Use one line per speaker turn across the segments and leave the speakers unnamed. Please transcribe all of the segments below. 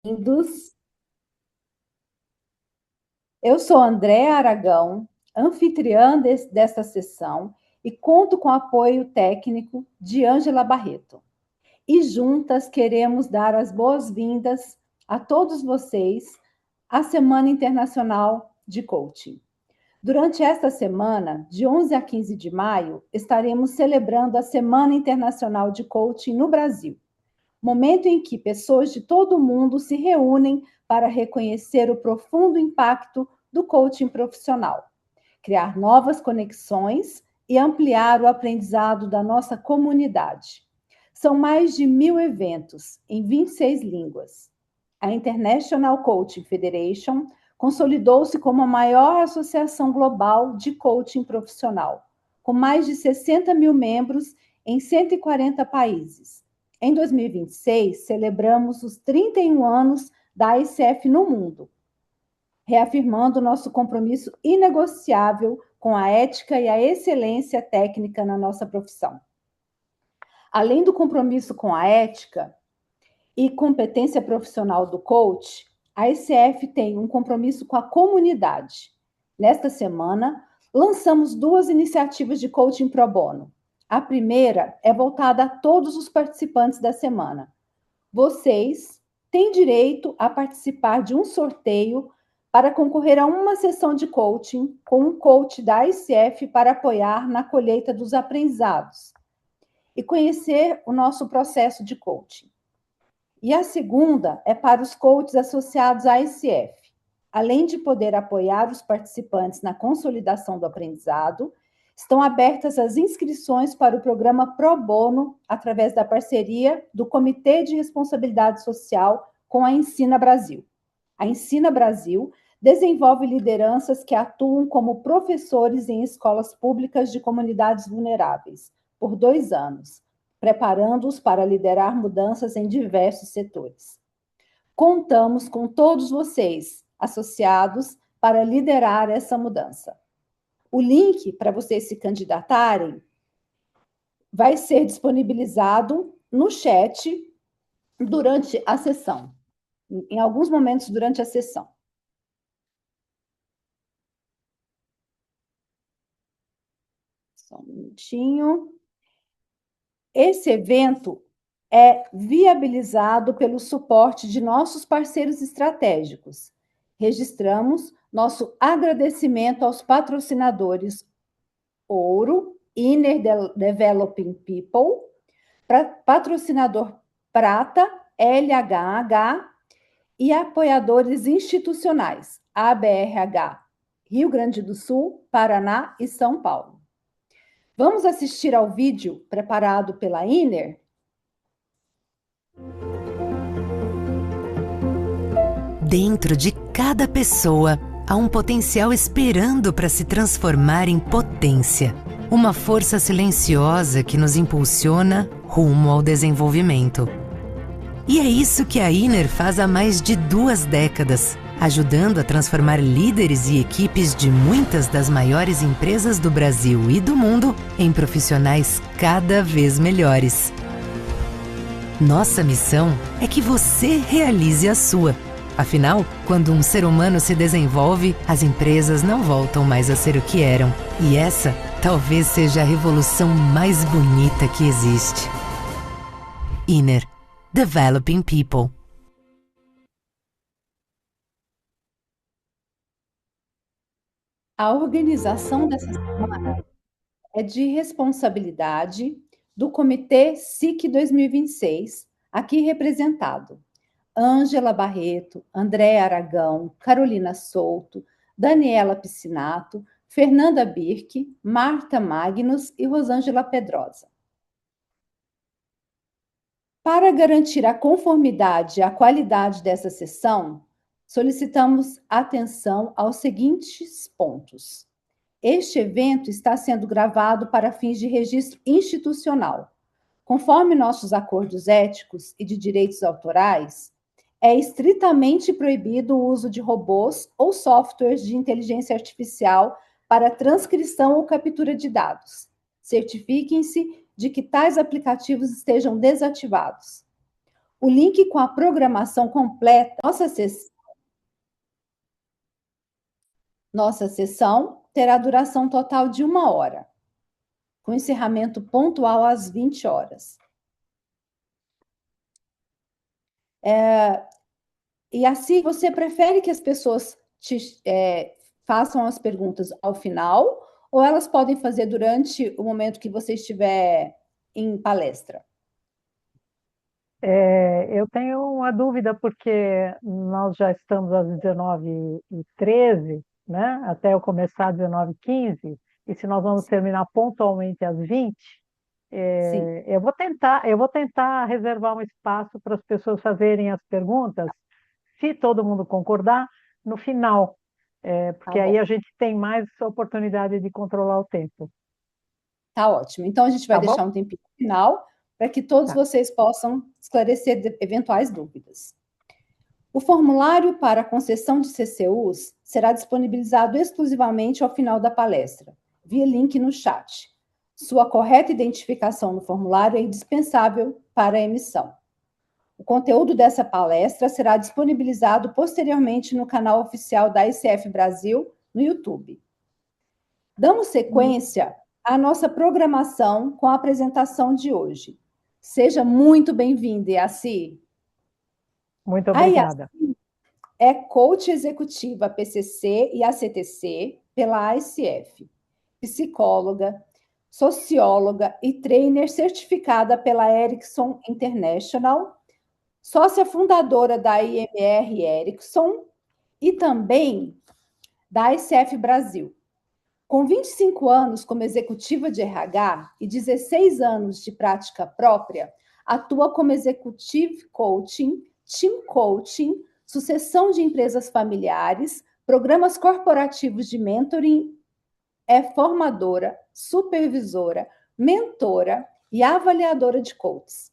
Bem-vindos. Eu sou Andréa Aragão, anfitriã desta sessão e conto com o apoio técnico de Ângela Barreto. E juntas queremos dar as boas-vindas a todos vocês à Semana Internacional de Coaching. Durante esta semana, de 11 a 15 de maio, estaremos celebrando a Semana Internacional de Coaching no Brasil. Momento em que pessoas de todo o mundo se reúnem para reconhecer o profundo impacto do coaching profissional, criar novas conexões e ampliar o aprendizado da nossa comunidade. São mais de 1.000 eventos em 26 línguas. A International Coaching Federation consolidou-se como a maior associação global de coaching profissional, com mais de 60 mil membros em 140 países. Em 2026, celebramos os 31 anos da ICF no mundo, reafirmando nosso compromisso inegociável com a ética e a excelência técnica na nossa profissão. Além do compromisso com a ética e competência profissional do coach, a ICF tem um compromisso com a comunidade. Nesta semana, lançamos 2 iniciativas de coaching pro bono. A primeira é voltada a todos os participantes da semana. Vocês têm direito a participar de um sorteio para concorrer a uma sessão de coaching com um coach da ICF para apoiar na colheita dos aprendizados e conhecer o nosso processo de coaching. E a segunda é para os coaches associados à ICF. Além de poder apoiar os participantes na consolidação do aprendizado, estão abertas as inscrições para o programa Pro Bono através da parceria do Comitê de Responsabilidade Social com a Ensina Brasil. A Ensina Brasil desenvolve lideranças que atuam como professores em escolas públicas de comunidades vulneráveis por 2 anos, preparando-os para liderar mudanças em diversos setores. Contamos com todos vocês, associados, para liderar essa mudança. O link para vocês se candidatarem vai ser disponibilizado no chat durante a sessão, em alguns momentos durante a sessão. Só um minutinho. Esse evento é viabilizado pelo suporte de nossos parceiros estratégicos. Registramos nosso agradecimento aos patrocinadores Ouro, Inner Developing People, patrocinador Prata, LHH, e apoiadores institucionais, ABRH, Rio Grande do Sul, Paraná e São Paulo. Vamos assistir ao vídeo preparado pela Inner?
Dentro de cada pessoa há um potencial esperando para se transformar em potência. Uma força silenciosa que nos impulsiona rumo ao desenvolvimento. E é isso que a Inner faz há mais de 2 décadas, ajudando a transformar líderes e equipes de muitas das maiores empresas do Brasil e do mundo em profissionais cada vez melhores. Nossa missão é que você realize a sua. Afinal, quando um ser humano se desenvolve, as empresas não voltam mais a ser o que eram. E essa talvez seja a revolução mais bonita que existe. Inner, Developing People.
A organização dessa semana é de responsabilidade do Comitê SIC 2026, aqui representado. Ângela Barreto, Andréa Aragão, Carolina Souto, Daniela Piscinato, Fernanda Birk, Marta Magnus e Rosângela Pedrosa. Para garantir a conformidade e a qualidade dessa sessão, solicitamos atenção aos seguintes pontos. Este evento está sendo gravado para fins de registro institucional. Conforme nossos acordos éticos e de direitos autorais, é estritamente proibido o uso de robôs ou softwares de inteligência artificial para transcrição ou captura de dados. Certifiquem-se de que tais aplicativos estejam desativados. O link com a programação completa, nossa sessão terá duração total de 1 hora, com encerramento pontual às 20 horas. E assim, você prefere que as pessoas façam as perguntas ao final, ou elas podem fazer durante o momento que você estiver em palestra?
Eu tenho uma dúvida, porque nós já estamos às 19h13, né? Até eu começar às 19h15, e se nós vamos terminar pontualmente às 20,
Sim.
eu vou tentar reservar um espaço para as pessoas fazerem as perguntas, se todo mundo concordar, no final,
Tá
porque aí
bom.
a gente tem mais oportunidade de controlar o tempo.
Tá ótimo. Então, a gente vai
Tá bom?
deixar um tempinho final para que todos
Tá.
vocês possam esclarecer eventuais dúvidas. O formulário para a concessão de CCUs será disponibilizado exclusivamente ao final da palestra, via link no chat. Sua correta identificação no formulário é indispensável para a emissão. O conteúdo dessa palestra será disponibilizado posteriormente no canal oficial da ICF Brasil no YouTube. Damos sequência à nossa programação com a apresentação de hoje. Seja muito bem-vinda, Yaci.
Muito
A
obrigada.
Yaci é coach executiva PCC e ACTC pela ICF, psicóloga, socióloga e trainer certificada pela Ericsson International, sócia fundadora da IMR Ericsson e também da ICF Brasil. Com 25 anos como executiva de RH e 16 anos de prática própria, atua como executive coaching, team coaching, sucessão de empresas familiares, programas corporativos de mentoring, é formadora, supervisora, mentora e avaliadora de coaches.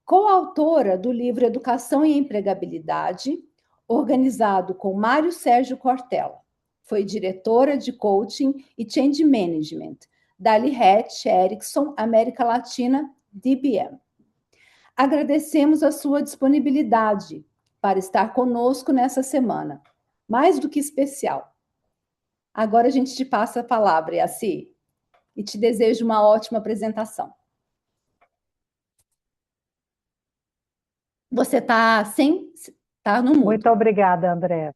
Coautora do livro Educação e Empregabilidade, organizado com Mário Sérgio Cortella. Foi diretora de coaching e change management da Lihet Ericsson América Latina DBM. Agradecemos a sua disponibilidade para estar conosco nessa semana, mais do que especial. Agora a gente te passa a palavra, Yaci, e te desejo uma ótima apresentação. Você está no mudo.
Muito obrigada, André.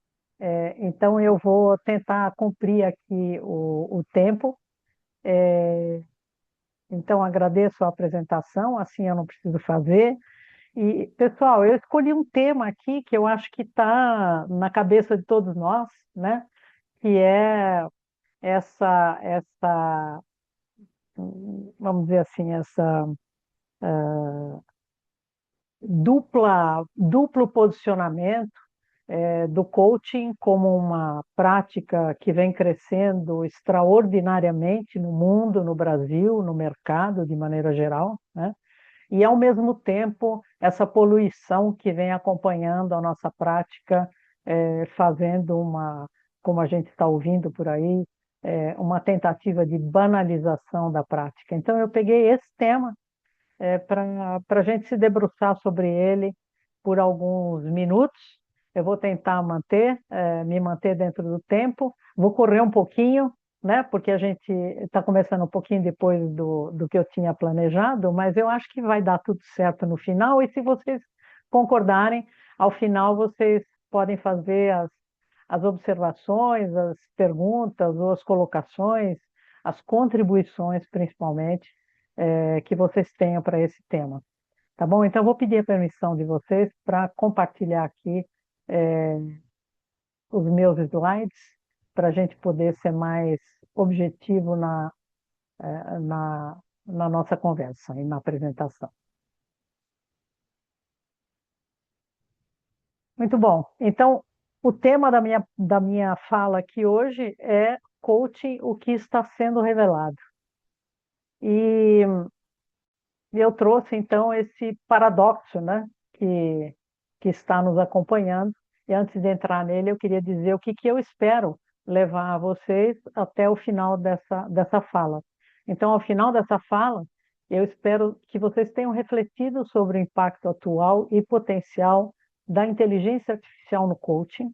Então, eu vou tentar cumprir aqui o tempo. Então, agradeço a apresentação, assim eu não preciso fazer. E, pessoal, eu escolhi um tema aqui que eu acho que está na cabeça de todos nós, né? Que é essa, vamos dizer assim, essa duplo posicionamento do coaching como uma prática que vem crescendo extraordinariamente no mundo, no Brasil, no mercado de maneira geral, né? E, ao mesmo tempo, essa poluição que vem acompanhando a nossa prática, fazendo como a gente está ouvindo por aí, uma tentativa de banalização da prática. Então, eu peguei esse tema para a gente se debruçar sobre ele por alguns minutos. Eu vou tentar me manter dentro do tempo. Vou correr um pouquinho, né? Porque a gente está começando um pouquinho depois do que eu tinha planejado, mas eu acho que vai dar tudo certo no final. E se vocês concordarem, ao final vocês podem fazer as observações, as perguntas ou as colocações, as contribuições, principalmente, que vocês tenham para esse tema. Tá bom? Então, eu vou pedir a permissão de vocês para compartilhar aqui os meus slides, para a gente poder ser mais objetivo na nossa conversa e na apresentação. Muito bom. Então, o tema da minha fala aqui hoje é coaching, o que está sendo revelado. E eu trouxe, então, esse paradoxo, né, que está nos acompanhando. E antes de entrar nele, eu queria dizer o que eu espero levar a vocês até o final dessa fala. Então, ao final dessa fala, Eu espero que vocês tenham refletido sobre o impacto atual e potencial da inteligência artificial no coaching,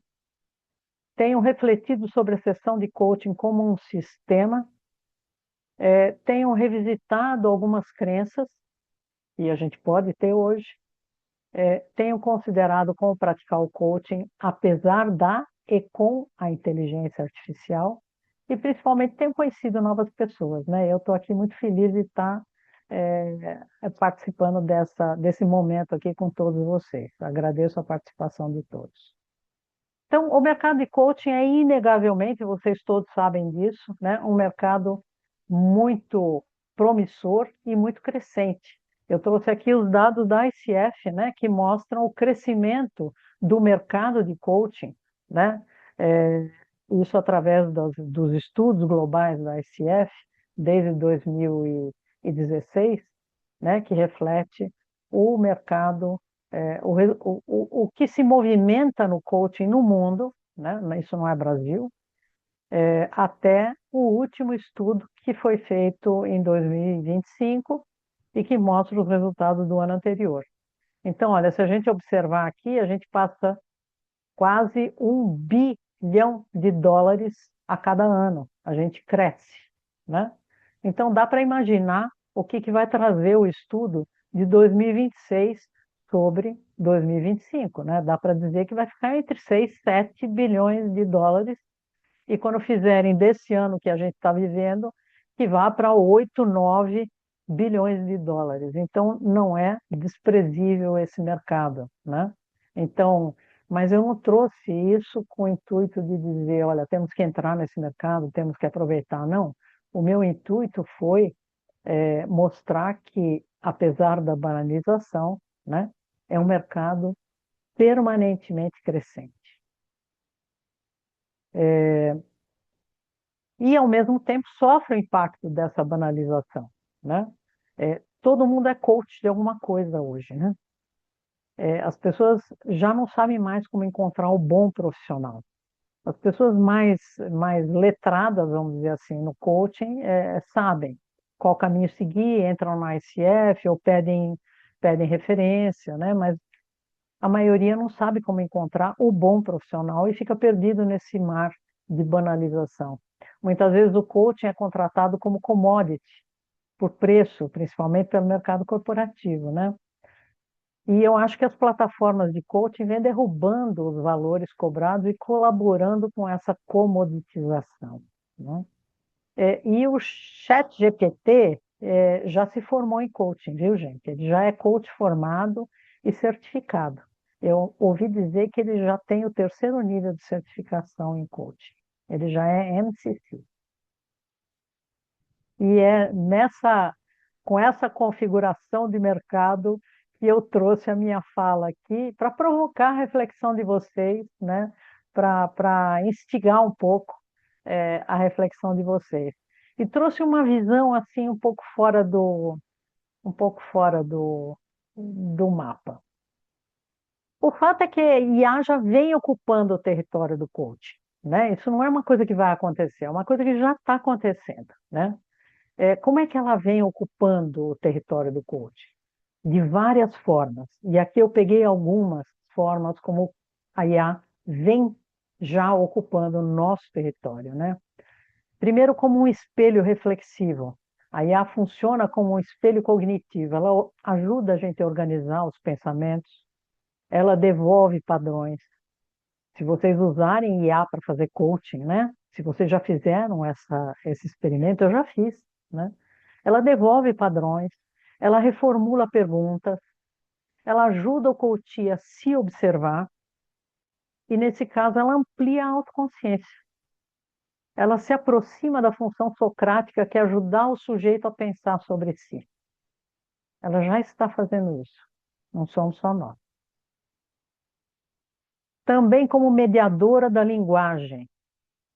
tenham refletido sobre a sessão de coaching como um sistema, tenham revisitado algumas crenças que a gente pode ter hoje, tenham considerado como praticar o coaching apesar da e com a inteligência artificial e principalmente tenham conhecido novas pessoas, né? Eu estou aqui muito feliz de estar participando desse momento aqui com todos vocês. Agradeço a participação de todos. Então, o mercado de coaching é inegavelmente, vocês todos sabem disso, né? Um mercado muito promissor e muito crescente. Eu trouxe aqui os dados da ICF, né, que mostram o crescimento do mercado de coaching, né? Isso através dos estudos globais da ICF, desde 2016, né, que reflete o mercado, o que se movimenta no coaching no mundo, né, isso não é Brasil, até o último estudo que foi feito em 2025 e que mostra os resultados do ano anterior. Então, olha, se a gente observar aqui, a gente passa quase US$ 1 bilhão a cada ano. A gente cresce, né? Então, dá para imaginar o que vai trazer o estudo de 2026 sobre 2025, né? Dá para dizer que vai ficar entre 6 e 7 bilhões de dólares e quando fizerem desse ano que a gente está vivendo, que vá para 8, 9 bilhões de dólares. Então, não é desprezível esse mercado, né? Então, mas eu não trouxe isso com o intuito de dizer, olha, temos que entrar nesse mercado, temos que aproveitar. Não. O meu intuito foi mostrar que, apesar da banalização, né, é um mercado permanentemente crescente. E, ao mesmo tempo, sofre o impacto dessa banalização, né? Todo mundo é coach de alguma coisa hoje, né? As pessoas já não sabem mais como encontrar o bom profissional. As pessoas mais letradas, vamos dizer assim, no coaching, sabem qual caminho seguir, entram na ICF ou pedem referência, né? Mas a maioria não sabe como encontrar o bom profissional e fica perdido nesse mar de banalização. Muitas vezes o coaching é contratado como commodity, por preço, principalmente pelo mercado corporativo, né? E eu acho que as plataformas de coaching vêm derrubando os valores cobrados e colaborando com essa comoditização, né? E o ChatGPT já se formou em coaching, viu, gente? Ele já é coach formado e certificado. Eu ouvi dizer que ele já tem o 3º nível de certificação em coaching. Ele já é MCC. E é com essa configuração de mercado que eu trouxe a minha fala aqui para provocar a reflexão de vocês, né? Para instigar um pouco a reflexão de vocês. E trouxe uma visão assim um pouco fora do mapa. O fato é que a IA já vem ocupando o território do coaching, né? Isso não é uma coisa que vai acontecer, é uma coisa que já está acontecendo, né? Como é que ela vem ocupando o território do coaching? De várias formas. E aqui eu peguei algumas formas como a IA vem já ocupando o nosso território, né? Primeiro, como um espelho reflexivo. A IA funciona como um espelho cognitivo. Ela ajuda a gente a organizar os pensamentos. Ela devolve padrões. Se vocês usarem IA para fazer coaching, né? Se vocês já fizeram esse experimento, eu já fiz, né? Ela devolve padrões, ela reformula perguntas, ela ajuda o coach a se observar e, nesse caso, ela amplia a autoconsciência. Ela se aproxima da função socrática que é ajudar o sujeito a pensar sobre si. Ela já está fazendo isso, não somos só nós. Também como mediadora da linguagem.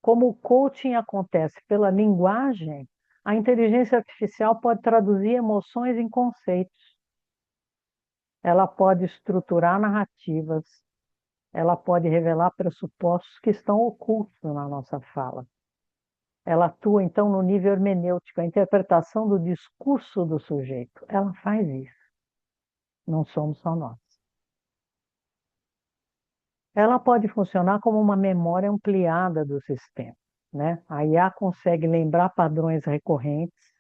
Como o coaching acontece pela linguagem, a inteligência artificial pode traduzir emoções em conceitos. Ela pode estruturar narrativas, ela pode revelar pressupostos que estão ocultos na nossa fala. Ela atua, então, no nível hermenêutico, a interpretação do discurso do sujeito. Ela faz isso. Não somos só nós. Ela pode funcionar como uma memória ampliada do sistema, né? A IA consegue lembrar padrões recorrentes,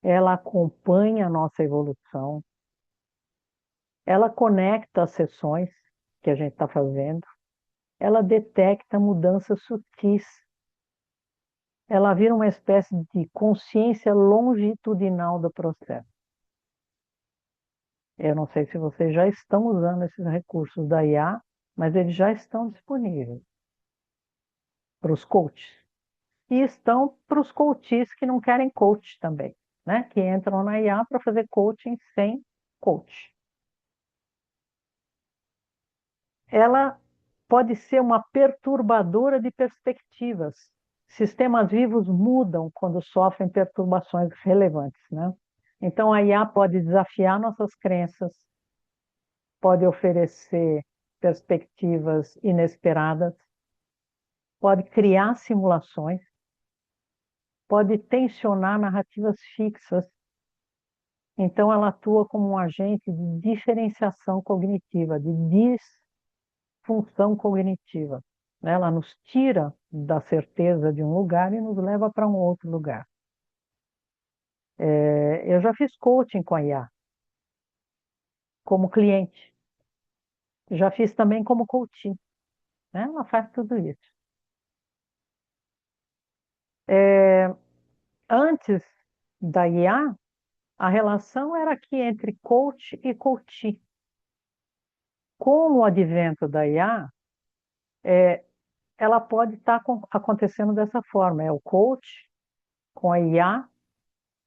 ela acompanha a nossa evolução, ela conecta as sessões que a gente está fazendo, ela detecta mudanças sutis, ela vira uma espécie de consciência longitudinal do processo. Eu não sei se vocês já estão usando esses recursos da IA, mas eles já estão disponíveis para os coaches. E estão para os coaches que não querem coach também, né? Que entram na IA para fazer coaching sem coach. Ela pode ser uma perturbadora de perspectivas. Sistemas vivos mudam quando sofrem perturbações relevantes, né? Então, a IA pode desafiar nossas crenças, pode oferecer perspectivas inesperadas, pode criar simulações, pode tensionar narrativas fixas. Então, ela atua como um agente de diferenciação cognitiva, de disfunção cognitiva, né? Ela nos tira da certeza de um lugar e nos leva para um outro lugar. Eu já fiz coaching com a IA, como cliente. Já fiz também como coaching, né? Ela faz tudo isso. Antes da IA, a relação era aqui entre coach e coachee. Com o advento da IA, ela pode estar acontecendo dessa forma. É o coach com a IA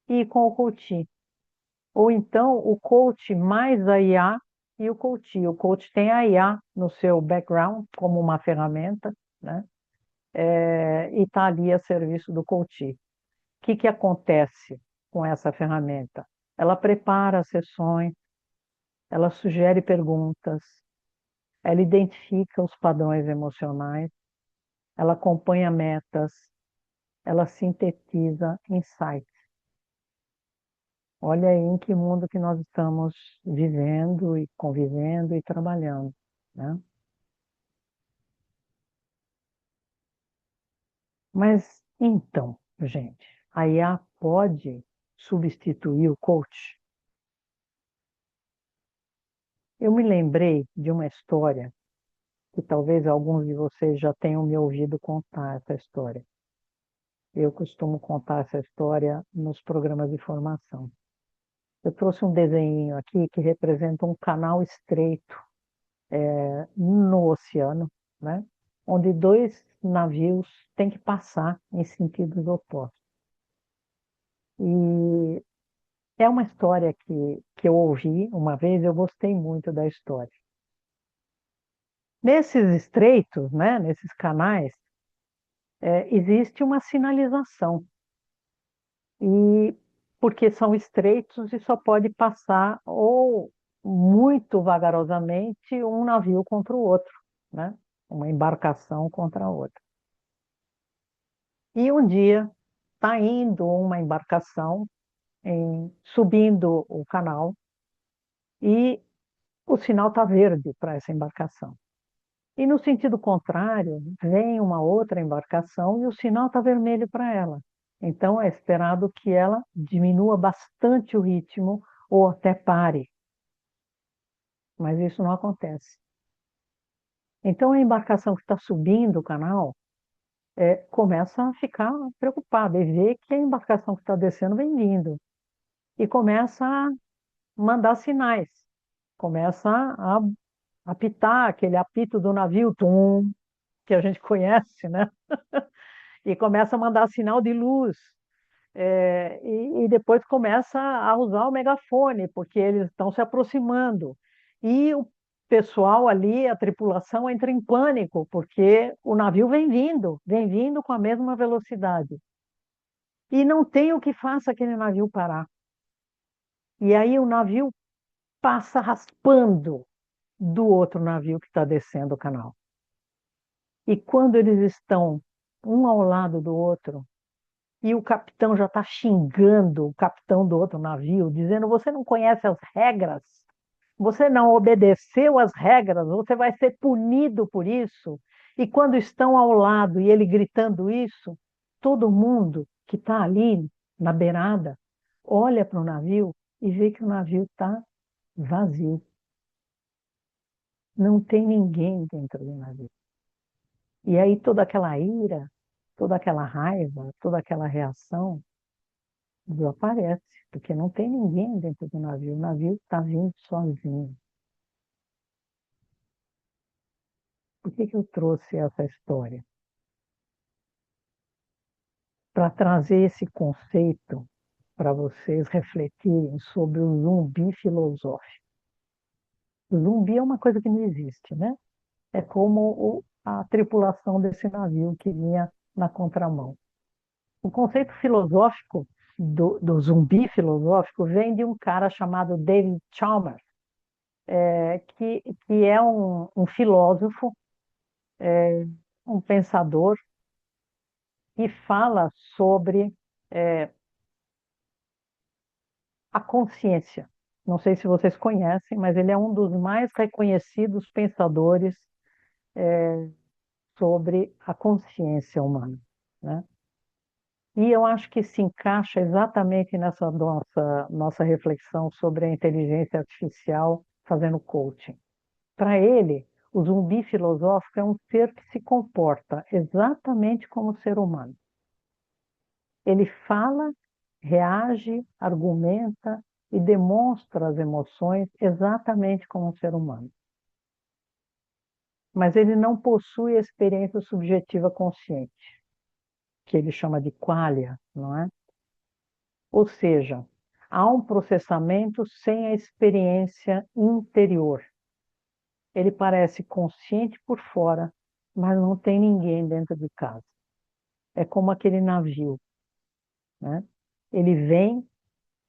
e com o coachee. Ou então o coach mais a IA e o coachee. O coach tem a IA no seu background como uma ferramenta, né? E está ali a serviço do coachee. O que acontece com essa ferramenta? Ela prepara as sessões, ela sugere perguntas, ela identifica os padrões emocionais, ela acompanha metas, ela sintetiza insights. Olha aí em que mundo que nós estamos vivendo e convivendo e trabalhando, né? Mas então, gente, a IA pode substituir o coach? Eu me lembrei de uma história que talvez alguns de vocês já tenham me ouvido contar essa história. Eu costumo contar essa história nos programas de formação. Eu trouxe um desenho aqui que representa um canal estreito no oceano, né? Onde dois navios têm que passar em sentidos opostos. E é uma história que eu ouvi uma vez, eu gostei muito da história. Nesses estreitos, né, nesses canais, existe uma sinalização. E porque são estreitos e só pode passar ou muito vagarosamente um navio contra o outro, né? Uma embarcação contra a outra. E um dia está indo uma embarcação subindo o canal e o sinal está verde para essa embarcação. E no sentido contrário, vem uma outra embarcação e o sinal está vermelho para ela. Então é esperado que ela diminua bastante o ritmo ou até pare. Mas isso não acontece. Então a embarcação que está subindo o canal começa a ficar preocupada e vê que a embarcação que está descendo vem vindo. E começa a mandar sinais. Começa a apitar aquele apito do navio, tum, que a gente conhece, né? E começa a mandar sinal de luz. E depois começa a usar o megafone, porque eles estão se aproximando. E o pessoal ali, a tripulação, entra em pânico, porque o navio vem vindo com a mesma velocidade. E não tem o que faça aquele navio parar. E aí o navio passa raspando do outro navio que está descendo o canal. E quando eles estão um ao lado do outro, e o capitão já está xingando o capitão do outro navio, dizendo: você não conhece as regras, você não obedeceu às regras, você vai ser punido por isso. E quando estão ao lado e ele gritando isso, todo mundo que está ali na beirada olha para o navio e vê que o navio está vazio. Não tem ninguém dentro do navio. E aí toda aquela ira, toda aquela raiva, toda aquela reação desaparece, porque não tem ninguém dentro do navio. O navio está vindo sozinho. Por que eu trouxe essa história? Para trazer esse conceito para vocês refletirem sobre o zumbi filosófico. O zumbi é uma coisa que não existe, né? É como a tripulação desse navio que vinha na contramão. O conceito filosófico do zumbi filosófico vem de um cara chamado David Chalmers, que é um filósofo, um pensador, que fala sobre a consciência. Não sei se vocês conhecem, mas ele é um dos mais reconhecidos pensadores sobre a consciência humana, né? E eu acho que se encaixa exatamente nessa nossa reflexão sobre a inteligência artificial fazendo coaching. Para ele, o zumbi filosófico é um ser que se comporta exatamente como o ser humano. Ele fala, reage, argumenta e demonstra as emoções exatamente como um ser humano. Mas ele não possui a experiência subjetiva consciente, que ele chama de qualia, não é? Ou seja, há um processamento sem a experiência interior. Ele parece consciente por fora, mas não tem ninguém dentro de casa. É como aquele navio, né? Ele vem,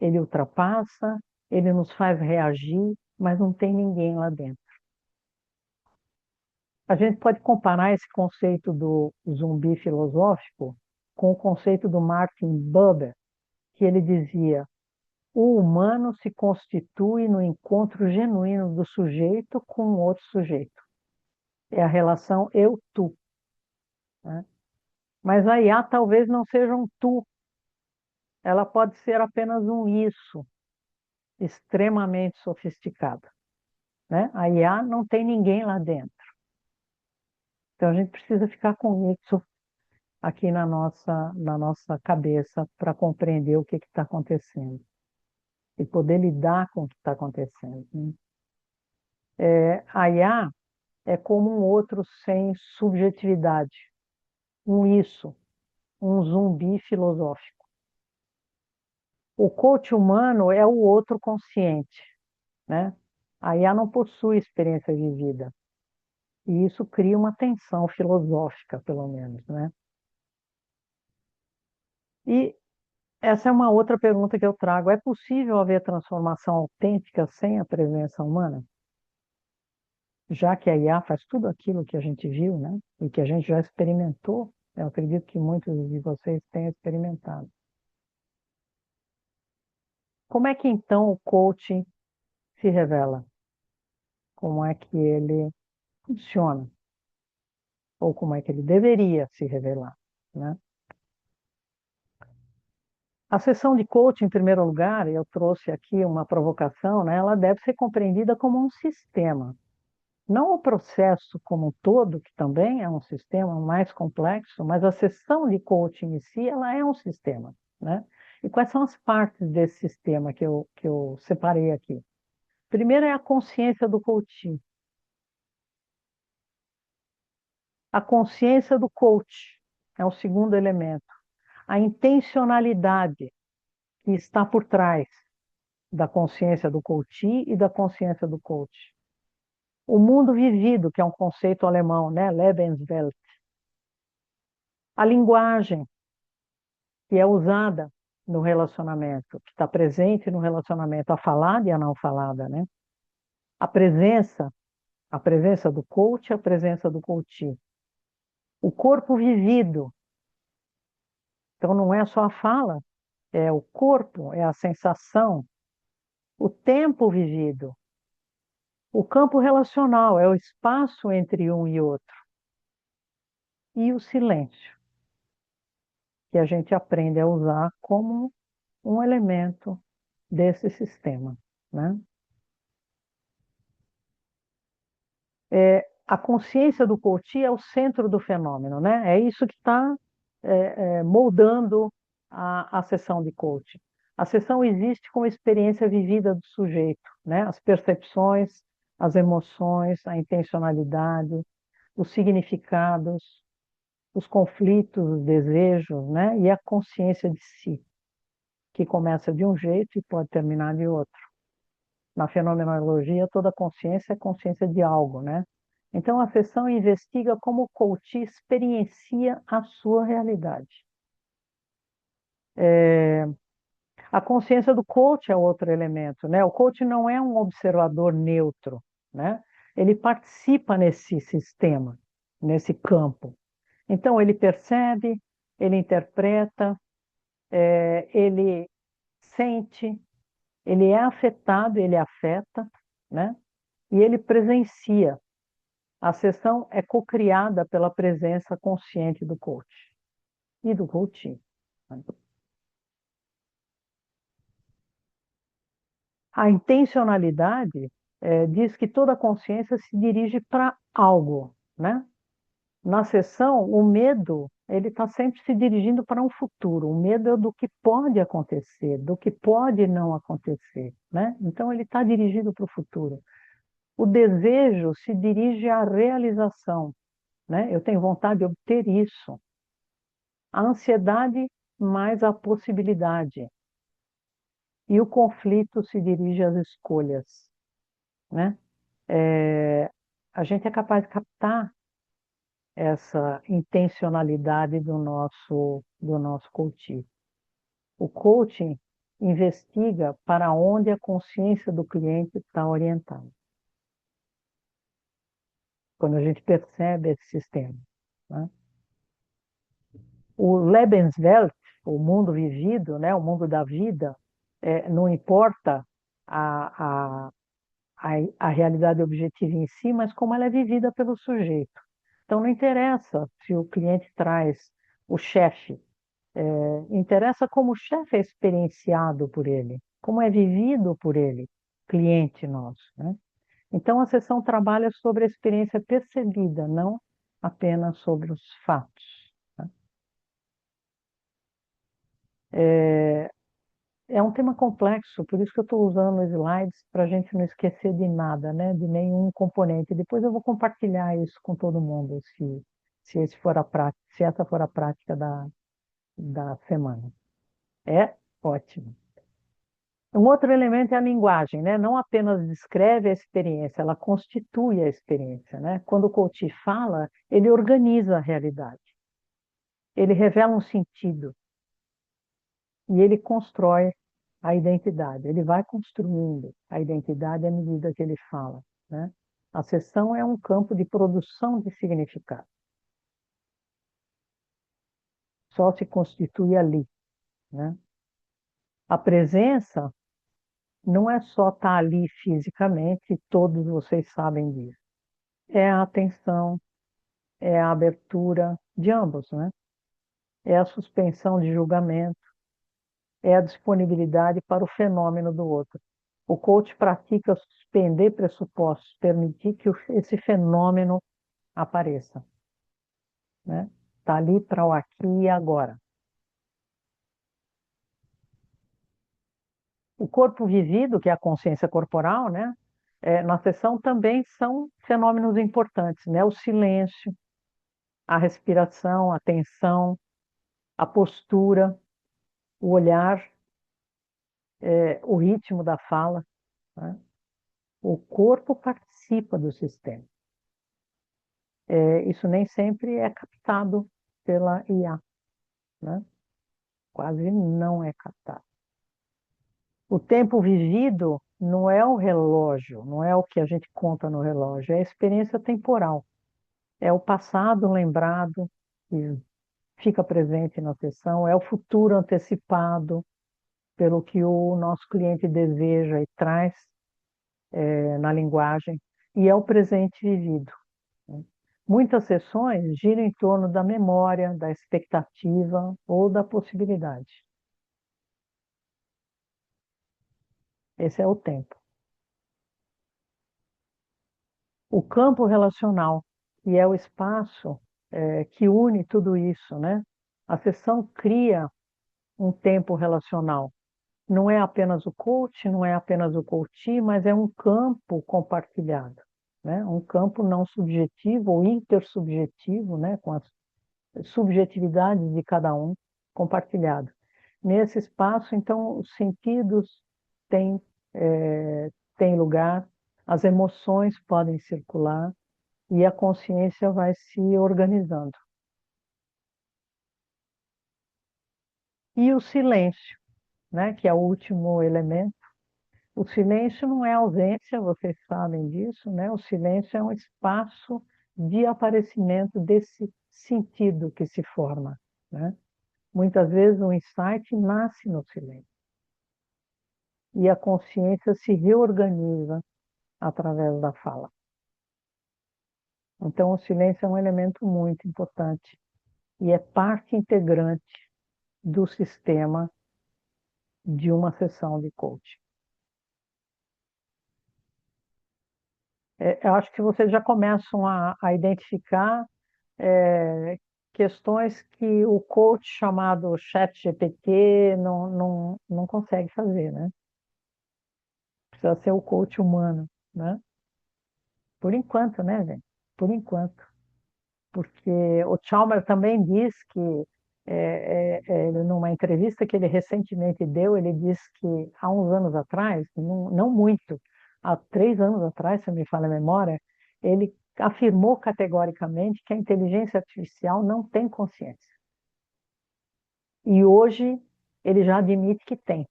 ele ultrapassa, ele nos faz reagir, mas não tem ninguém lá dentro. A gente pode comparar esse conceito do zumbi filosófico com o conceito do Martin Buber, que ele dizia: o humano se constitui no encontro genuíno do sujeito com outro sujeito. É a relação eu-tu, né? Mas a IA talvez não seja um tu, ela pode ser apenas um isso, extremamente sofisticado, né? A IA não tem ninguém lá dentro. Então a gente precisa ficar com isso aqui na nossa cabeça para compreender o que está acontecendo e poder lidar com o que está acontecendo, né? A IA é como um outro sem subjetividade, um isso, um zumbi filosófico. O coach humano é o outro consciente, né? A IA não possui experiência de vida. E isso cria uma tensão filosófica, pelo menos, né? E essa é uma outra pergunta que eu trago. É possível haver transformação autêntica sem a presença humana? Já que a IA faz tudo aquilo que a gente viu, né? E que a gente já experimentou, eu acredito que muitos de vocês tenham experimentado. Como é que então o coaching se revela? Como é que ele funciona? Ou como é que ele deveria se revelar, né? A sessão de coaching, em primeiro lugar, eu trouxe aqui uma provocação, né? Ela deve ser compreendida como um sistema. Não o processo como um todo, que também é um sistema mais complexo, mas a sessão de coaching em si, ela é um sistema, né? E quais são as partes desse sistema que eu separei aqui? Primeiro é a consciência do coaching. A consciência do coach é o segundo elemento. A intencionalidade que está por trás da consciência do coachee e da consciência do coach. O mundo vivido, que é um conceito alemão, né? Lebenswelt. A linguagem que é usada no relacionamento, que está presente no relacionamento, a falada e a não falada, né? A presença do coach, a presença do coachee. O corpo vivido, Então, não é só a fala, é o corpo, é a sensação, o tempo vivido, o campo relacional, é o espaço entre um e outro, e o silêncio, que a gente aprende a usar como um elemento desse sistema, né? A consciência do Coaching é o centro do fenômeno, né? É isso que está moldando a sessão de coaching. A sessão existe como experiência vivida do sujeito, né? As percepções, as emoções, a intencionalidade, os significados, os conflitos, os desejos, né? E a consciência de si, que começa de um jeito e pode terminar de outro. Na fenomenologia, toda consciência é consciência de algo, né? Então, a sessão investiga como o coach experiencia a sua realidade. A consciência do coach é outro elemento, né? O coach não é um observador neutro, né? Ele participa nesse sistema, nesse campo. Então, ele percebe, ele interpreta, ele sente, ele é afetado, ele afeta, né? E ele presencia. A sessão é cocriada pela presença consciente do coach e do coaching. A intencionalidade diz que toda consciência se dirige para algo, né? Na sessão, o medo ele está sempre se dirigindo para um futuro. O medo é do que pode acontecer, do que pode não acontecer, né? Então ele está dirigido para o futuro. O desejo se dirige à realização, né? Eu tenho vontade de obter isso. A ansiedade mais a possibilidade. E o conflito se dirige às escolhas, né? A gente é capaz de captar essa intencionalidade do nosso coaching. O coaching investiga para onde a consciência do cliente está orientada. Quando a gente percebe esse sistema, né? O Lebenswelt, o mundo vivido, né? O mundo da vida, não importa a, a, a realidade objetiva em si, mas como ela é vivida pelo sujeito. Então, não interessa se o cliente traz o chefe, interessa como o chefe é experienciado por ele, como é vivido por ele, cliente nosso, né? Então, a sessão trabalha sobre a experiência percebida, não apenas sobre os fatos, né? É um tema complexo, por isso que eu estou usando os slides para a gente não esquecer de nada, né? De nenhum componente. Depois eu vou compartilhar isso com todo mundo, se esse for a prática, se essa for a prática da semana. É ótimo. Um outro elemento é a linguagem, né? Não apenas descreve a experiência, ela constitui a experiência, né? Quando o coach fala, ele organiza a realidade. Ele revela um sentido e ele constrói a identidade. Ele vai construindo a identidade à medida que ele fala, né? A sessão é um campo de produção de significado. Só se constitui ali, né? A presença não é só estar ali fisicamente, todos vocês sabem disso. É a atenção, é a abertura de ambos, né? É a suspensão de julgamento, é a disponibilidade para o fenômeno do outro. O coach pratica suspender pressupostos, permitir que esse fenômeno apareça, né? Está ali para o aqui e agora. O corpo vivido, que é a consciência corporal, né? Na sessão também são fenômenos importantes, né? O silêncio, a respiração, a tensão, a postura, o olhar, o ritmo da fala, né? O corpo participa do sistema. Isso nem sempre é captado pela IA, né? Quase não é captado. O tempo vivido não é o relógio, não é o que a gente conta no relógio, é a experiência temporal. É o passado lembrado e fica presente na sessão, é o futuro antecipado pelo que o nosso cliente deseja e traz na linguagem, e é o presente vivido. Muitas sessões giram em torno da memória, da expectativa ou da possibilidade. Esse é o tempo. O campo relacional, que é o espaço que une tudo isso, né? A sessão cria um tempo relacional. Não é apenas o coach, não é apenas o coachee, mas é um campo compartilhado, né? Um campo não subjetivo ou intersubjetivo, né? Com as subjetividades de cada um compartilhado. Nesse espaço, então, os sentidos têm, têm lugar, as emoções podem circular e a consciência vai se organizando. E o silêncio, né? Que é o último elemento. O silêncio não é ausência, vocês sabem disso, né? O silêncio é um espaço de aparecimento desse sentido que se forma, né? Muitas vezes o insight nasce no silêncio. E a consciência se reorganiza através da fala. Então, o silêncio é um elemento muito importante e é parte integrante do sistema de uma sessão de coaching. Eu acho que vocês já começam a identificar questões que o coach chamado ChatGPT não consegue fazer, né? Precisa ser o coach humano, né? Por enquanto, né, gente? Por enquanto. Porque o Chalmers também diz que, numa entrevista que ele recentemente deu, ele disse que há uns anos atrás, não muito, há 3 anos atrás, se eu me falha a memória, ele afirmou categoricamente que a inteligência artificial não tem consciência. E hoje ele já admite que tem.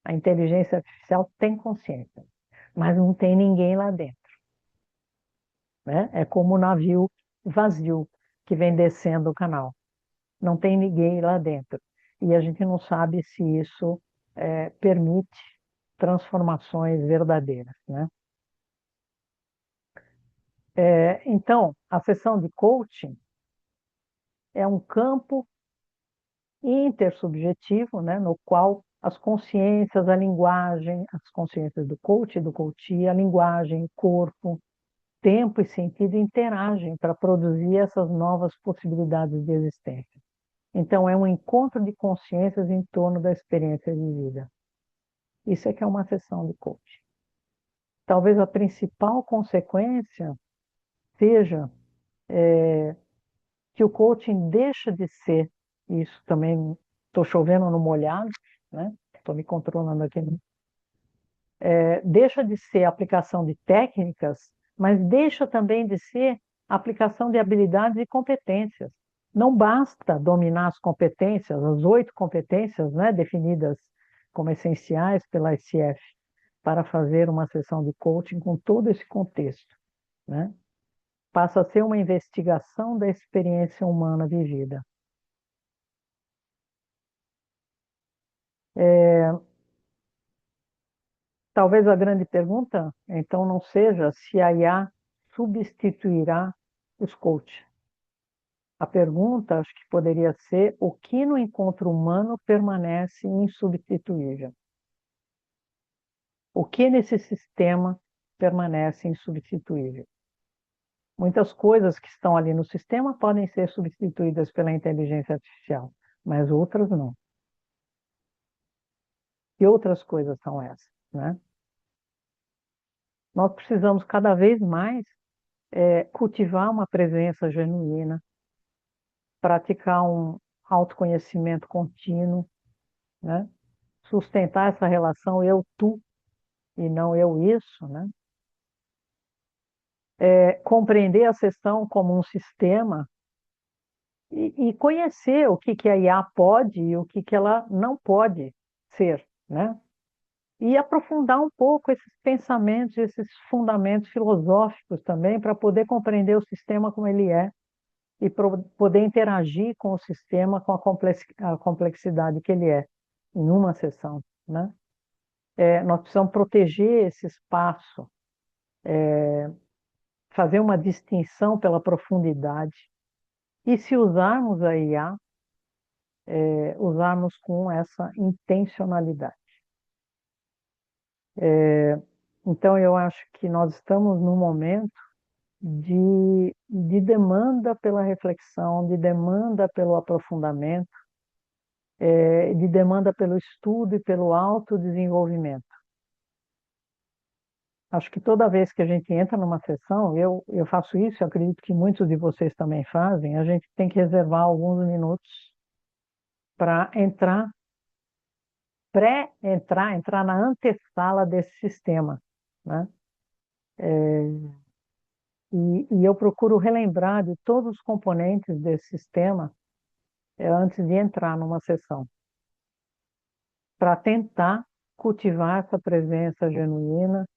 A inteligência artificial tem consciência, mas não tem ninguém lá dentro, né? É como um navio vazio que vem descendo o canal. Não tem ninguém lá dentro. E a gente não sabe se isso permite transformações verdadeiras, né? Então, a sessão de coaching é um campo intersubjetivo, né, no qual as consciências, a linguagem, as consciências do coach e do coachee, a linguagem, o corpo, tempo e sentido interagem para produzir essas novas possibilidades de existência. Então, é um encontro de consciências em torno da experiência de vida. Isso é que é uma sessão de coaching. Talvez a principal consequência seja que o coaching deixa de ser, isso também estou chovendo no molhado, né? Estou me controlando aqui, né? Deixa de ser aplicação de técnicas, mas deixa também de ser aplicação de habilidades e competências. Não basta dominar as competências, as 8 competências, né, definidas como essenciais pela ICF, para fazer uma sessão de coaching com todo esse contexto, né? Passa a ser uma investigação da experiência humana vivida. Talvez a grande pergunta, então, não seja se a IA substituirá os coaches. A pergunta, acho que poderia ser, o que no encontro humano permanece insubstituível? O que nesse sistema permanece insubstituível? Muitas coisas que estão ali no sistema podem ser substituídas pela inteligência artificial, mas outras não. E outras coisas são essas, né? Nós precisamos cada vez mais cultivar uma presença genuína, praticar um autoconhecimento contínuo, né? Sustentar essa relação eu-tu e não eu-isso, né? Compreender a sessão como um sistema e conhecer o que a IA pode e o que ela não pode ser, né? E aprofundar um pouco esses pensamentos, esses fundamentos filosóficos também, para poder compreender o sistema como ele é e poder interagir com o sistema com a complexidade que ele é em uma sessão, né? Nós precisamos proteger esse espaço, fazer uma distinção pela profundidade e, se usarmos a IA, usarmos com essa intencionalidade. Então, eu acho que nós estamos num momento de demanda pela reflexão, de demanda pelo aprofundamento, de demanda pelo estudo e pelo autodesenvolvimento. Acho que toda vez que a gente entra numa sessão, eu faço isso, eu acredito que muitos de vocês também fazem, a gente tem que reservar alguns minutos para entrar na antessala desse sistema, né? E eu procuro relembrar de todos os componentes desse sistema antes de entrar numa sessão, para tentar cultivar essa presença genuína,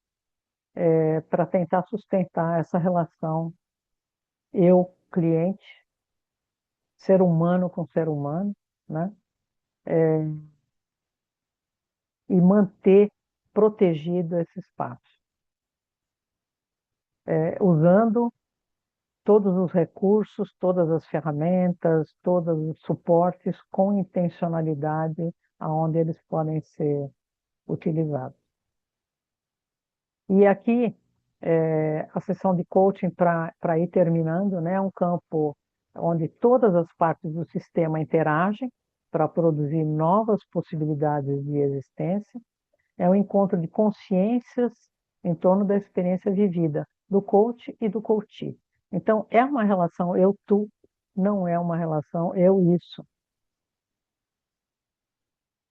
para tentar sustentar essa relação eu-cliente, ser humano com ser humano, né? E manter protegido esse espaço, usando todos os recursos, todas as ferramentas, todos os suportes com intencionalidade aonde eles podem ser utilizados. E aqui, a sessão de coaching, para ir terminando, né, é um campo onde todas as partes do sistema interagem para produzir novas possibilidades de existência. É um encontro de consciências em torno da experiência vivida do coach e do coachee. Então, é uma relação eu-tu, não é uma relação eu-isso.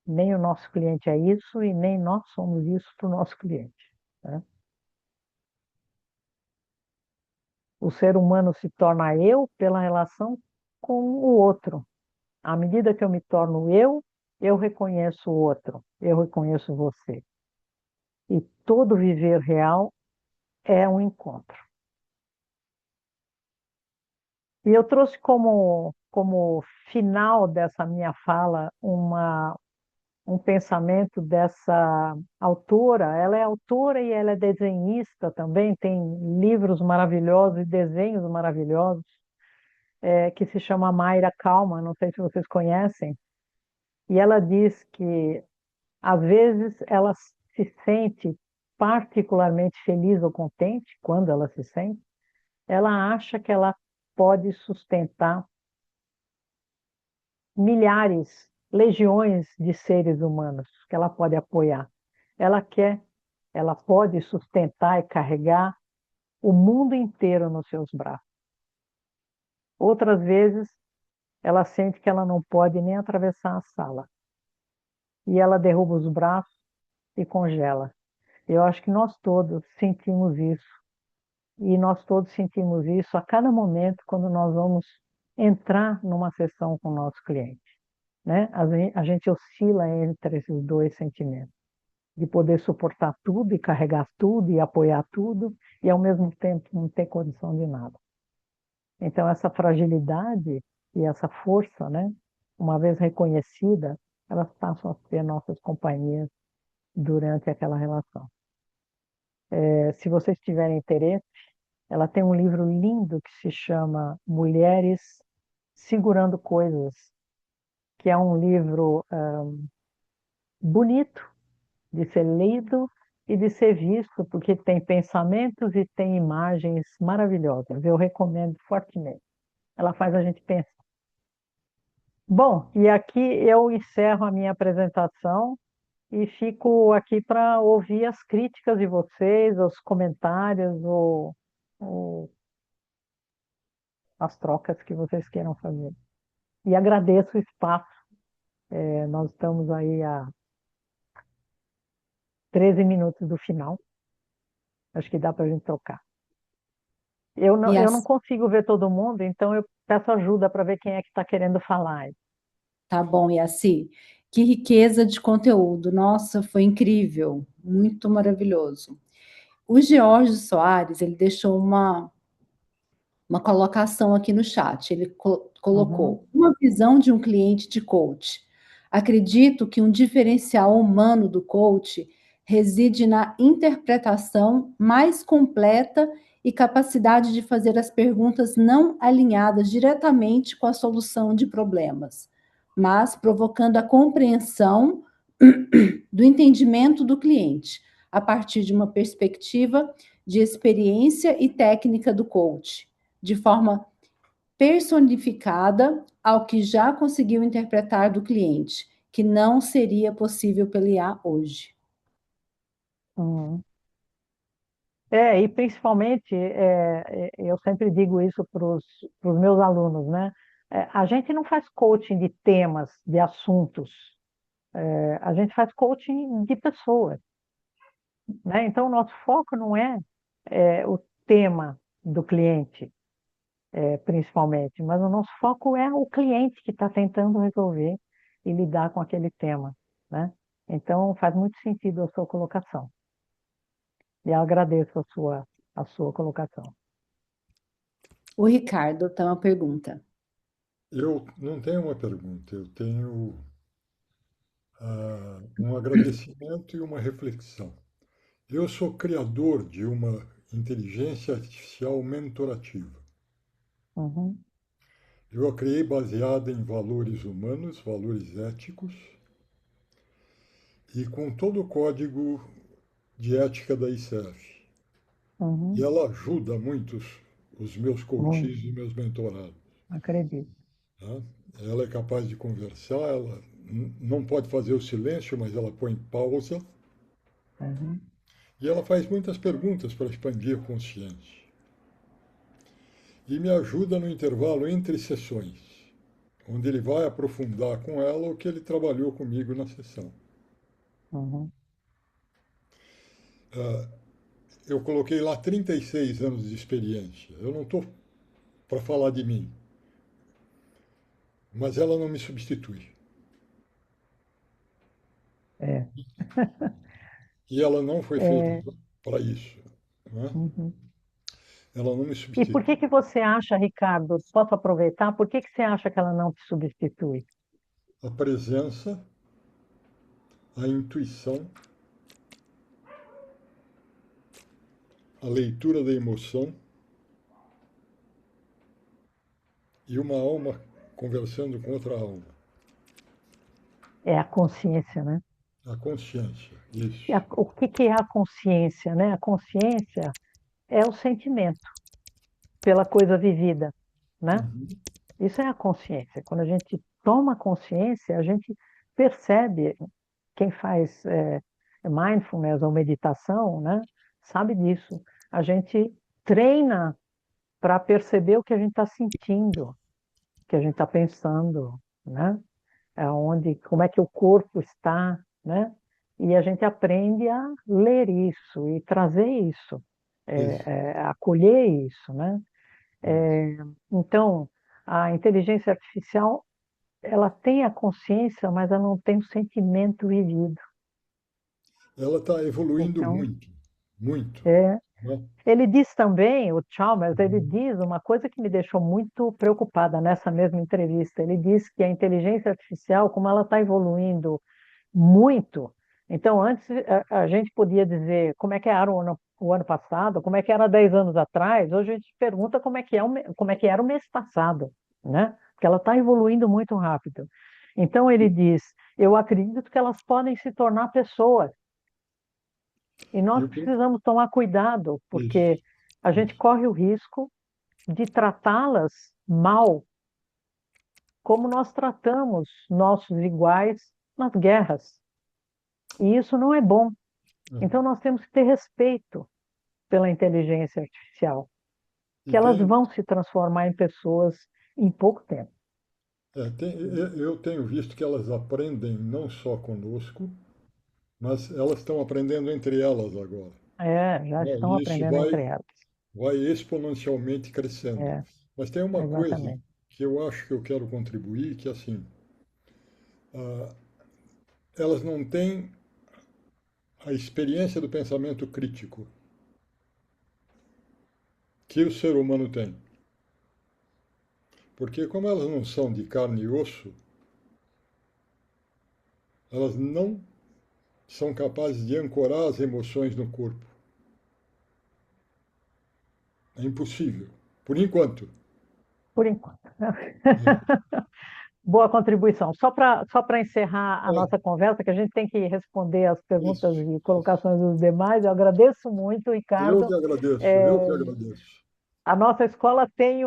Nem o nosso cliente é isso e nem nós somos isso para o nosso cliente, né? O ser humano se torna eu pela relação com o outro. À medida que eu me torno eu reconheço o outro, eu reconheço você. E todo viver real é um encontro. E eu trouxe como final dessa minha fala um pensamento dessa autora. Ela é autora e ela é desenhista também, tem livros maravilhosos e desenhos maravilhosos, que se chama Mayra Kalman, não sei se vocês conhecem. E ela diz que, às vezes, ela se sente particularmente feliz ou contente, quando ela se sente, ela acha que ela pode sustentar milhares, legiões de seres humanos que ela pode apoiar. Ela pode sustentar e carregar o mundo inteiro nos seus braços. Outras vezes, ela sente que ela não pode nem atravessar a sala. E ela derruba os braços e congela. Eu acho que nós todos sentimos isso. E nós todos sentimos isso a cada momento quando nós vamos entrar numa sessão com o nosso cliente, né? A gente oscila entre esses dois sentimentos, de poder suportar tudo e carregar tudo e apoiar tudo e ao mesmo tempo não ter condição de nada. Então essa fragilidade e essa força, né, uma vez reconhecida, elas passam a ser nossas companhias durante aquela relação. Se vocês tiverem interesse, ela tem um livro lindo que se chama Mulheres Segurando Coisas, que é um livro bonito de ser lido e de ser visto, porque tem pensamentos e tem imagens maravilhosas. Eu recomendo fortemente. Ela faz a gente pensar. Bom, e aqui eu encerro a minha apresentação e fico aqui para ouvir as críticas de vocês, os comentários, ou as trocas que vocês queiram fazer. E agradeço o espaço. Nós estamos aí a 13 minutos do final. Acho que dá para a gente trocar. Eu não consigo ver todo mundo, então eu peço ajuda para ver quem é que está querendo falar.
Tá bom, Yaci. Que riqueza de conteúdo. Nossa, foi incrível. Muito maravilhoso. O George Soares, ele deixou uma uma colocação aqui no chat. Ele
Uhum.
colocou uma visão de um cliente de coach. Acredito que um diferencial humano do coach reside na interpretação mais completa e capacidade de fazer as perguntas não alinhadas diretamente com a solução de problemas, mas provocando a compreensão do entendimento do cliente, a partir de uma perspectiva de experiência e técnica do coach, de forma personificada ao que já conseguiu interpretar do cliente, que não seria possível pelo IA hoje.
Uhum. E principalmente, eu sempre digo isso para os meus alunos, né? A gente não faz coaching de temas, de assuntos, a gente faz coaching de pessoas, né? Então, o nosso foco não é o tema do cliente, principalmente, mas o nosso foco é o cliente que está tentando resolver e lidar com aquele tema, né? Então, faz muito sentido a sua colocação. E eu agradeço a sua colocação.
O Ricardo tem uma pergunta.
Eu não tenho uma pergunta, eu tenho um agradecimento e uma reflexão. Eu sou criador de uma inteligência artificial mentorativa.
Uhum,
Eu a criei baseada em valores humanos, valores éticos e com todo o código de ética da ICF. E
uhum,
ela ajuda muito os meus
muito,
coaches e meus mentorados.
acredito.
Tá? Ela é capaz de conversar, ela não pode fazer o silêncio, mas ela põe pausa
Uhum,
e ela faz muitas perguntas para expandir a consciência. E me ajuda no intervalo entre sessões, onde ele vai aprofundar com ela o que ele trabalhou comigo na sessão.
uhum.
Eu coloquei lá 36 anos de experiência. Eu não estou para falar de mim, mas ela não me substitui.
É,
E ela não foi feita
é,
para isso. Né?
uhum.
Ela não me
E por
substitui.
que você acha, Ricardo, posso aproveitar, por que você acha que ela não te substitui?
A presença, a intuição, a leitura da emoção e uma alma conversando com outra alma.
É a consciência, né?
A consciência,
E
isso.
o que que é a consciência, né? A consciência é o sentimento pela coisa vivida, né?
Uhum.
Isso é a consciência. Quando a gente toma consciência, a gente percebe. Quem faz mindfulness ou meditação, né, sabe disso. A gente treina para perceber o que a gente está sentindo, o que a gente está pensando, né? Como é que o corpo está, né? E a gente aprende a ler isso e trazer isso,
Isso,
acolher isso, né?
isso.
Então, a inteligência artificial, ela tem a consciência, mas ela não tem o sentimento vivido.
Ela está evoluindo
Então,
muito, muito.
é,
Né?
ele diz também, o Chalmers, ele
Uhum.
diz uma coisa que me deixou muito preocupada nessa mesma entrevista. Ele diz que a inteligência artificial, como ela está evoluindo muito, então antes a gente podia dizer como é que era o ano passado, como é que era 10 anos atrás, hoje a gente pergunta como é que era o mês passado, né? Porque ela está evoluindo muito rápido. Então ele diz, eu acredito que elas podem se tornar pessoas, e
E
nós
o que...
precisamos tomar cuidado,
Isso,
porque a gente
isso.
corre o risco de tratá-las mal, como nós tratamos nossos iguais nas guerras. E isso não é bom.
É.
Então nós temos que ter respeito pela inteligência artificial,
E
que elas
tem,
vão se transformar em pessoas em pouco tempo.
eu tenho visto que elas aprendem não só conosco, mas elas estão aprendendo entre elas agora.
Já
Né?
estão
E isso
aprendendo entre elas.
vai exponencialmente crescendo.
É,
Mas tem uma coisa
exatamente.
que eu acho que eu quero contribuir, que é assim, ah, elas não têm a experiência do pensamento crítico que o ser humano tem. Porque como elas não são de carne e osso, elas não são capazes de ancorar as emoções no corpo. É impossível, por enquanto.
Por enquanto.
É.
Boa contribuição. Só para encerrar a
É,
nossa conversa, que a gente tem que responder as perguntas
isso,
e
isso.
colocações dos demais, eu agradeço muito,
Eu
Ricardo.
que agradeço,
É,
eu que agradeço.
a nossa escola tem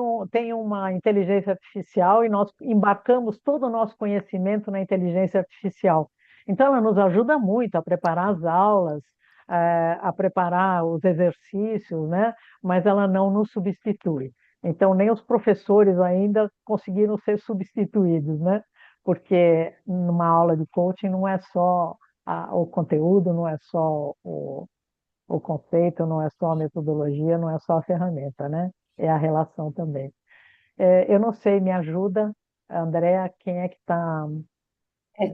uma inteligência artificial e nós embarcamos todo o nosso conhecimento na inteligência artificial. Então, ela nos ajuda muito a preparar as aulas, a preparar os exercícios, né? Mas ela não nos substitui. Então, nem os professores ainda conseguiram ser substituídos, né? Porque numa aula de coaching não é só o conteúdo, não é só o conceito, não é só a metodologia, não é só a ferramenta, né? É a relação também. Eu não sei, me ajuda, Andréa, quem é que está.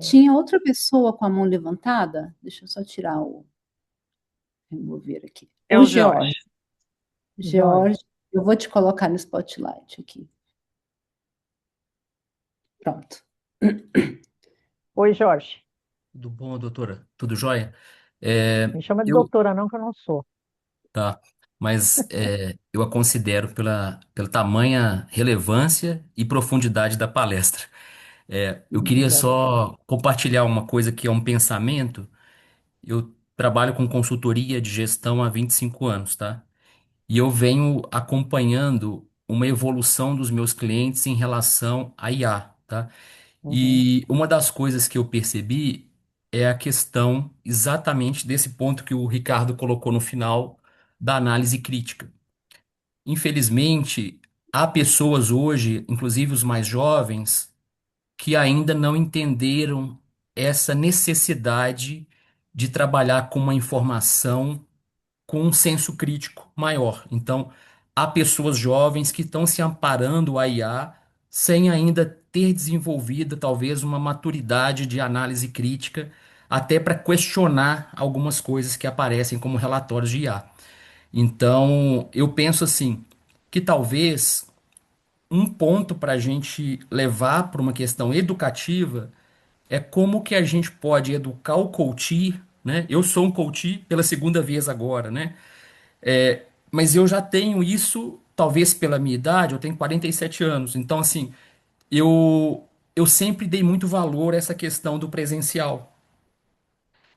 Tinha outra pessoa com a mão levantada? Deixa eu só tirar o remover aqui.
É
O
o Jorge.
George.
Jorge.
George, eu vou te colocar no spotlight aqui. Pronto.
Oi, Jorge.
Tudo bom, doutora? Tudo jóia?
Me chama de
Eu,
doutora, não, que eu não sou.
tá, mas eu a considero pela tamanha relevância e profundidade da palestra. Eu queria
Obrigada.
só compartilhar uma coisa que é um pensamento. Eu trabalho com consultoria de gestão há 25 anos, tá? E eu venho acompanhando uma evolução dos meus clientes em relação à IA, tá?
Uhum,
E uma das coisas que eu percebi é a questão exatamente desse ponto que o Ricardo colocou no final da análise crítica. Infelizmente, há pessoas hoje, inclusive os mais jovens, que ainda não entenderam essa necessidade de trabalhar com uma informação com um senso crítico maior. Então, há pessoas jovens que estão se amparando a IA sem ainda ter desenvolvido talvez uma maturidade de análise crítica, até para questionar algumas coisas que aparecem como relatórios de IA. Então, eu penso assim, que talvez um ponto para a gente levar para uma questão educativa é como que a gente pode educar o coach, né? Eu sou um coach pela segunda vez agora, né? Mas eu já tenho isso, talvez pela minha idade, eu tenho 47 anos. Então, assim, eu sempre dei muito valor a essa questão do presencial.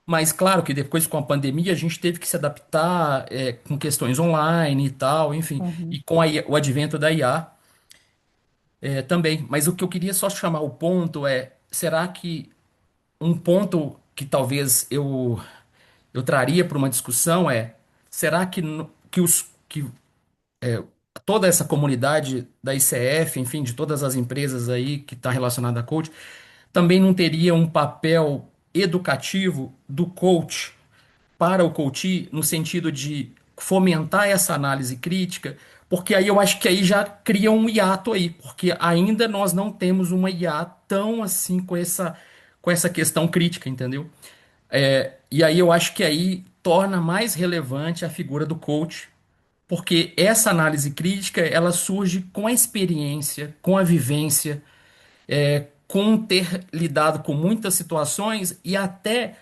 Mas, claro que depois com a pandemia a gente teve que se adaptar com questões online e tal, enfim,
uhum.
e com o advento da IA também. Mas o que eu queria só chamar o ponto é, será que um ponto que talvez eu traria para uma discussão é, será que, que toda essa comunidade da ICF, enfim, de todas as empresas aí que está relacionada a coach, também não teria um papel educativo do coach para o coach no sentido de fomentar essa análise crítica, porque aí eu acho que aí já cria um hiato aí, porque ainda nós não temos uma IA tão assim com essa questão crítica, entendeu? E aí eu acho que aí torna mais relevante a figura do coach, porque essa análise crítica, ela surge com a experiência, com a vivência, com ter lidado com muitas situações e até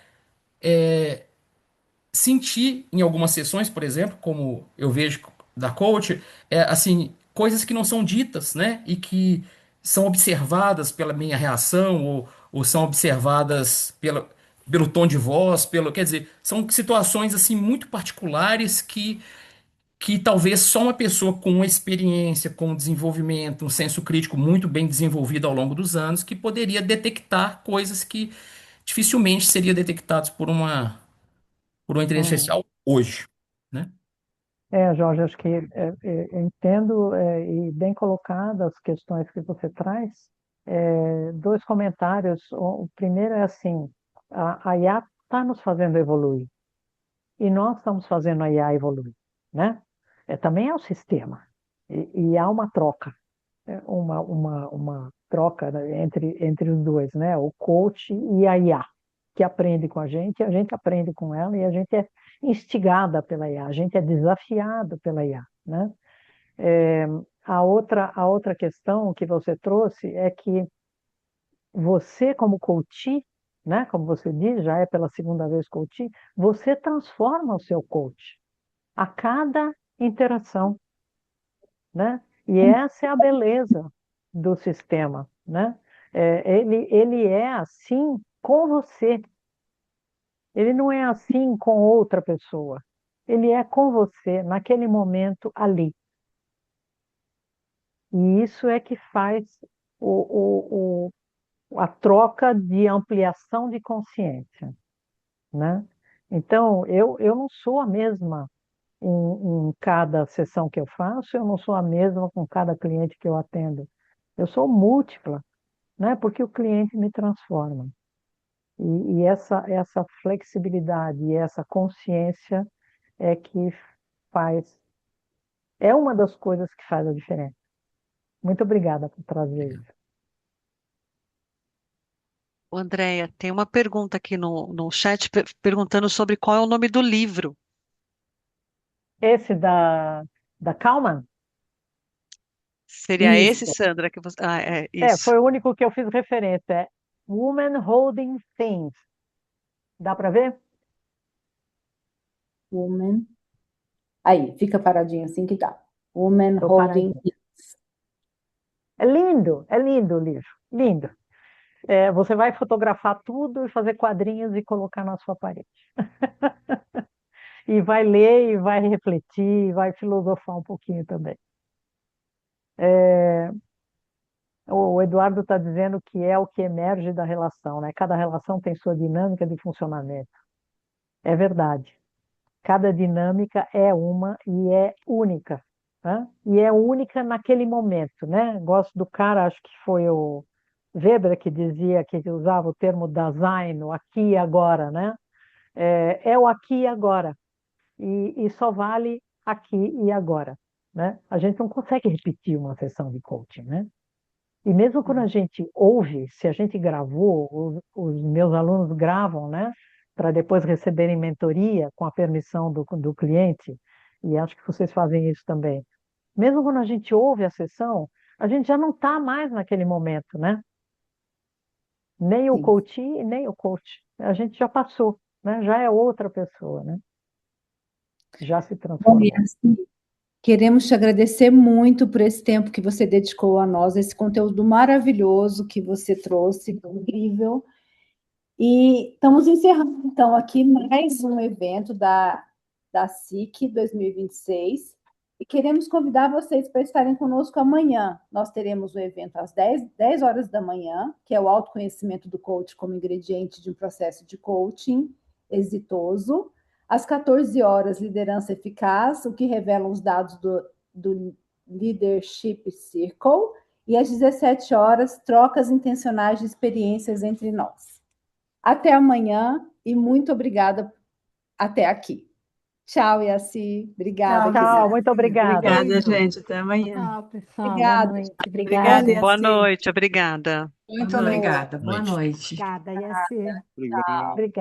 sentir em algumas sessões, por exemplo, como eu vejo da coach, assim, coisas que não são ditas, né? E que são observadas pela minha reação ou são observadas pelo tom de voz, quer dizer, são situações assim muito particulares que talvez só uma pessoa com uma experiência, com um desenvolvimento, um senso crítico muito bem desenvolvido ao longo dos anos, que poderia detectar coisas que dificilmente seriam detectadas por uma inteligência
Uhum.
artificial hoje, né?
Jorge, acho que eu entendo e bem colocadas as questões que você traz. Dois comentários. O primeiro é assim, a IA está nos fazendo evoluir e nós estamos fazendo a IA evoluir, né? Também é o sistema e há uma troca, uma troca, né, entre os dois, né? O coach e a IA, que aprende com a gente aprende com ela e a gente é instigada pela IA, a gente é desafiado pela IA, né? a outra questão que você trouxe é que você, como coach, né, como você diz, já é pela segunda vez coach, você transforma o seu coach a cada interação, né? E essa é a beleza do sistema, né? Ele é assim com você, ele não é assim com outra pessoa, ele é com você naquele momento ali. E isso é que faz a troca de ampliação de consciência, né? Então, eu não sou a mesma em cada sessão que eu faço, eu não sou a mesma com cada cliente que eu atendo. Eu sou múltipla, né? Porque o cliente me transforma. E essa flexibilidade e essa consciência é que faz, é uma das coisas que faz a diferença. Muito obrigada por trazer isso.
Andréia, tem uma pergunta aqui no chat perguntando sobre qual é o nome do livro.
Esse da Kalman?
Seria esse,
Isso.
Sandra, que você... Ah, é isso.
Foi o único que eu fiz referência. É Woman Holding Things. Dá para ver?
Woman. Aí, fica paradinho assim que dá. Woman
Tô
Holding.
paradinha. É lindo o livro, lindo. Você vai fotografar tudo e fazer quadrinhos e colocar na sua parede. E vai ler, e vai refletir, e vai filosofar um pouquinho também. O Eduardo está dizendo que é o que emerge da relação, né? Cada relação tem sua dinâmica de funcionamento. É verdade. Cada dinâmica é uma e é única, né? E é única naquele momento, né? Gosto do cara, acho que foi o Weber que dizia, que usava o termo Dasein, o aqui e agora, né? É o aqui e agora. E só vale aqui e agora, né? A gente não consegue repetir uma sessão de coaching, né? E mesmo quando a gente ouve, se a gente gravou, os meus alunos gravam, né? Para depois receberem mentoria com a permissão do cliente, e acho que vocês fazem isso também. Mesmo quando a gente ouve a sessão, a gente já não está mais naquele momento, né? Nem o
Sim.
coachee, nem o coach. A gente já passou, né? Já é outra pessoa, né? Já se
Bom,
transformou.
e assim, queremos te agradecer muito por esse tempo que você dedicou a nós, esse conteúdo maravilhoso que você trouxe, incrível. E estamos encerrando, então, aqui mais um evento da SIC 2026. E queremos convidar vocês para estarem conosco amanhã. Nós teremos um evento às 10 horas da manhã, que é o autoconhecimento do coach como ingrediente de um processo de coaching exitoso. Às 14 horas, liderança eficaz, o que revelam os dados do Leadership Circle. E às 17 horas, trocas intencionais de experiências entre nós. Até amanhã e muito obrigada até aqui. Tchau, Yaci. Obrigada.
Tchau, muito obrigada.
Obrigada, gente. Até amanhã.
Tchau, pessoal.
Obrigada.
Boa noite.
Obrigada, Yaci.
Boa noite, obrigada.
Muito obrigada. Boa noite.
Obrigada, Yassi.
Obrigado.
Obrigada.